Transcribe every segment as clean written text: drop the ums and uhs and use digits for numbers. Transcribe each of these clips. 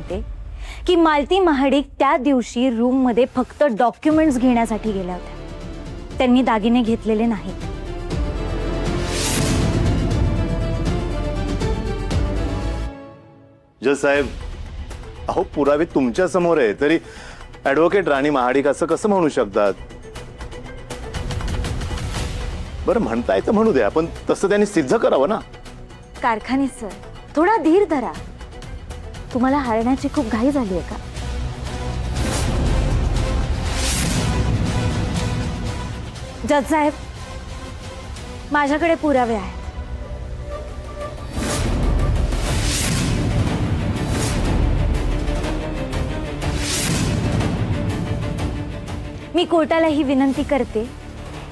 सांगते की मालती महाडिक त्या दिवशी रूम मध्ये फक्त डॉक्युमेंट्स घेण्यासाठी गेल्या होत्या, त्यांनी दागिने घेतलेले नाहीत। जज साहेब, अहो पुरावे तुमच्या समोर आहे, तरी ॲडव्होकेट राणी महाडिक असं कसं म्हणू शकतात? बरं म्हणताय तर म्हणू द्या, पण तसं त्यांनी सिद्ध करावं ना। कारखाने सर, थोडा धीर धरा। तुम्हाला हारण्याची खूप घाई झाली आहे का? जज साहेब, माझ्याकडे पुरावे आहेत। मी कोर्टाला ही विनंती करते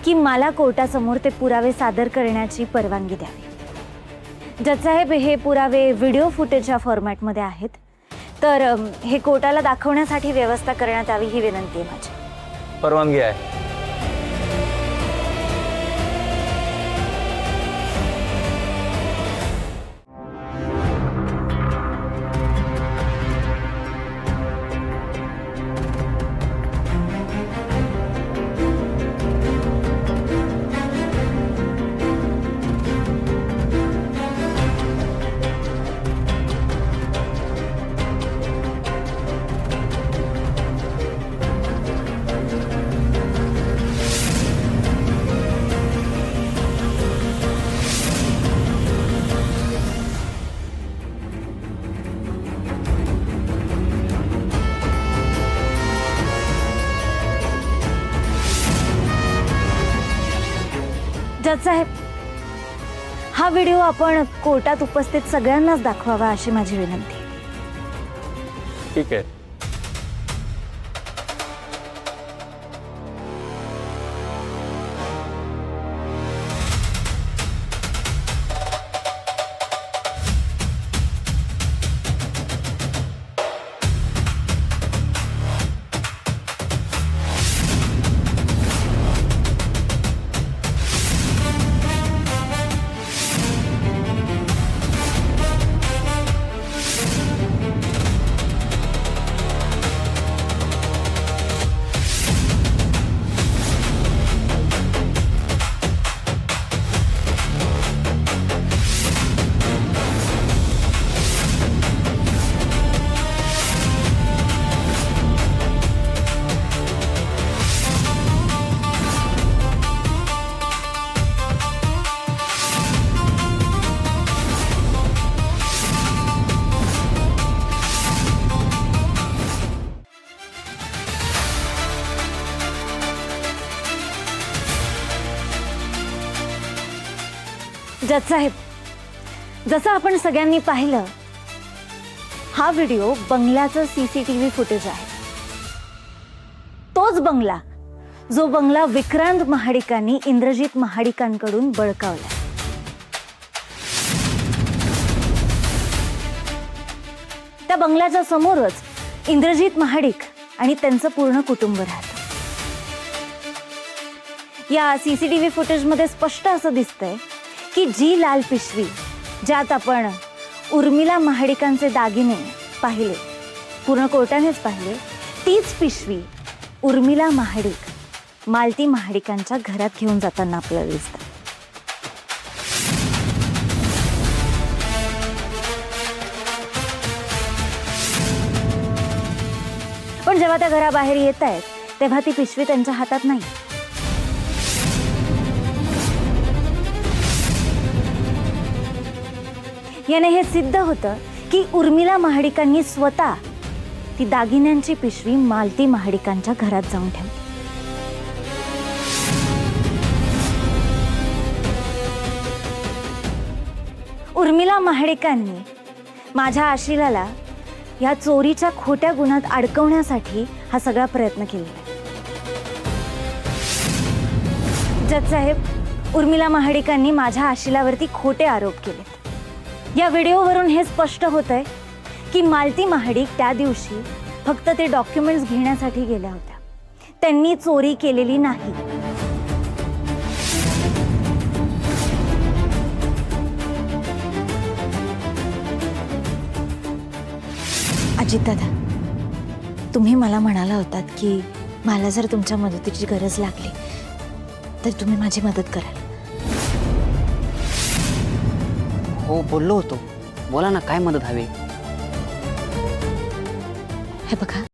की मला कोर्टासमोर ते पुरावे सादर करण्याची परवानगी द्यावी। जज साहेब, हे पुरावे व्हिडिओ फुटेजच्या फॉर्मॅटमध्ये आहेत, तर हे कोर्टाला दाखवण्यासाठी व्यवस्था करण्यात यावी ही विनंती आहे माझी। परवानगी आहे। जज साहेब, हा व्हिडिओ आपण कोर्टात उपस्थित सगळ्यांनाच दाखवावा अशी माझी विनंती आहे। ठीक आहे। जज साहेब, जसं आपण सगळ्यांनी पाहिलं, हा व्हिडिओ बंगल्याचं सीसीटीव्ही फुटेज आहे। तोच बंगला जो बंगला विक्रांत महाडिकांनी इंद्रजित महाडिकांकडून बळकावला। त्या बंगल्याच्या समोरच इंद्रजित महाडिक आणि त्यांचं पूर्ण कुटुंब राहतं। या सीसीटीव्ही फुटेजमध्ये स्पष्ट असं दिसतंय की जी लाल पिशवी ज्यात आपण उर्मिला महाडिकांचे दागिने पाहिले, पूर्ण कोर्टानेच पाहिले, तीच पिशवी उर्मिला महाडिक मालती महाडिकांच्या घरात घेऊन जाताना आपल्याला दिसतं। पण जेव्हा त्या घराबाहेर येत आहेत तेव्हा ती पिशवी त्यांच्या हातात नाही। याने हे सिद्ध होतं की उर्मिला महाडिकांनी स्वतः ती दागिन्यांची पिशवी मालती महाडिकांच्या घरात जाऊन ठेवली। उर्मिला महाडिकांनी माझ्या आशिलाला या चोरीच्या खोट्या गुन्ह्यात अडकवण्यासाठी हा सगळा प्रयत्न केला। जज साहेब, उर्मिला महाडिकांनी माझ्या आशिलावरती खोटे आरोप केले। या व्हिडिओवरून हे स्पष्ट होतंय की मालती महाडिक त्या दिवशी फक्त ते डॉक्युमेंट्स घेण्यासाठी गेल्या होत्या, त्यांनी चोरी केलेली नाही। अजित दादा, तुम्ही मला म्हणाला होतात की मला जर तुमच्या मदतीची गरज लागली तर तुम्ही माझी मदत कराल. हो बोललो होतो. बोला ना, काय मदत हवी? हे बघा,